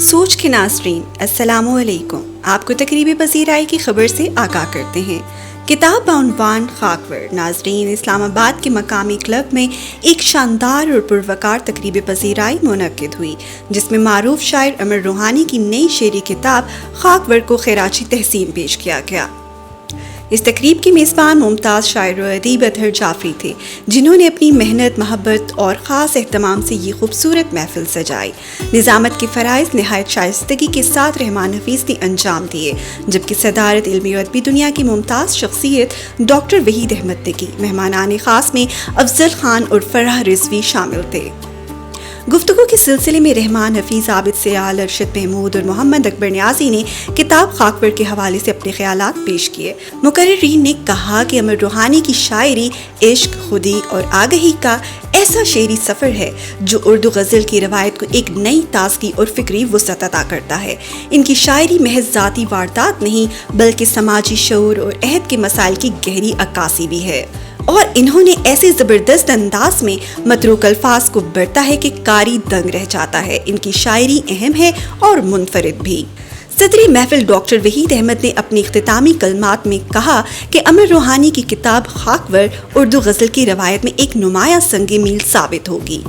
سوچ کے ناظرین السلام علیکم، آپ کو تقریبی پذیرائی کی خبر سے آگاہ کرتے ہیں۔ کتاب بعنوان خاکور ناظرین اسلام آباد کے مقامی کلب میں ایک شاندار اور پروقار تقریبی پذیرائی منعقد ہوئی، جس میں معروف شاعر امر روحانی کی نئی شعری کتاب خاکور کو خراج تحسین پیش کیا گیا۔ اس تقریب کی میزبان ممتاز شاعر و ادیب اطہر جعفری تھے، جنہوں نے اپنی محنت، محبت اور خاص اہتمام سے یہ خوبصورت محفل سجائی۔ نظامت کے فرائض نہایت شائستگی کے ساتھ رحمان حفیظ نے انجام دیے، جبکہ صدارت علمی و ادبی دنیا کی ممتاز شخصیت ڈاکٹر وحید احمد نے کی۔ مہمانان خاص میں افضل خان اور فرح رضوی شامل تھے۔ گفتگو کے سلسلے میں رحمان حفیظ، عابد سیال، ارشد محمود اور محمد اکبر نیازی نے کتاب خاکور کے حوالے سے اپنے خیالات پیش کیے۔ مقررین نے کہا کہ امر روحانی کی شاعری عشق، خودی اور آگہی کا ایسا شعری سفر ہے جو اردو غزل کی روایت کو ایک نئی تازگی اور فکری وسعت عطا کرتا ہے۔ ان کی شاعری محض ذاتی واردات نہیں بلکہ سماجی شعور اور عہد کے مسائل کی گہری عکاسی بھی ہے، اور انہوں نے ایسے زبردست انداز میں متروک الفاظ کو برتا ہے کہ قاری دنگ رہ جاتا ہے۔ ان کی شاعری اہم ہے اور منفرد بھی۔ صدر محفل ڈاکٹر وحید احمد نے اپنی اختتامی کلمات میں کہا کہ امر روحانی کی کتاب خاکور اردو غزل کی روایت میں ایک نمایاں سنگ میل ثابت ہوگی۔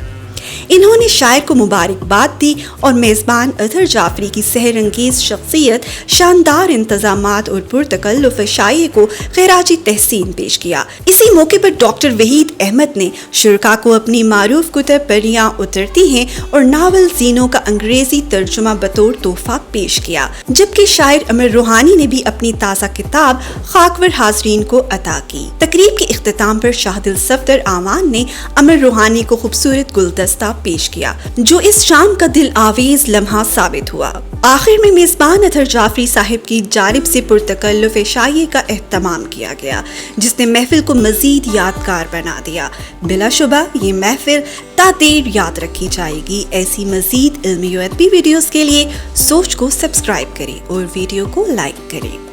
انہوں نے شاعر کو مبارکباد دی اور میزبان اطہر جعفری کی سحر انگیز شخصیت، شاندار انتظامات اور پرتکلف شاعری کو خراج تحسین پیش کیا۔ اسی موقع پر ڈاکٹر وحید احمد نے شرکاء کو اپنی معروف کتب پریاں اترتی ہیں اور ناول زینوں کا انگریزی ترجمہ بطور تحفہ پیش کیا، جبکہ شاعر امر روحانی نے بھی اپنی تازہ کتاب خاکور حاضرین کو عطا کی۔ تقریب کے اختتام پر شاہ دل صفدر اعوان نے امر روحانی کو خوبصورت گلدستہ پیش کیا، جو اس شام کا دل آویز لمحہ ثابت ہوا۔ آخر میں میزبان اطہر جعفری صاحب کی جانب سے پرتکلف شاعری کا اہتمام کیا گیا، جس نے محفل کو مزید یادگار بنا دیا۔ بلا شبہ یہ محفل تا دیر یاد رکھی جائے گی۔ ایسی مزید علمی و ادبی ویڈیوز کے لیے سوچ کو سبسکرائب کریں اور ویڈیو کو لائک کریں۔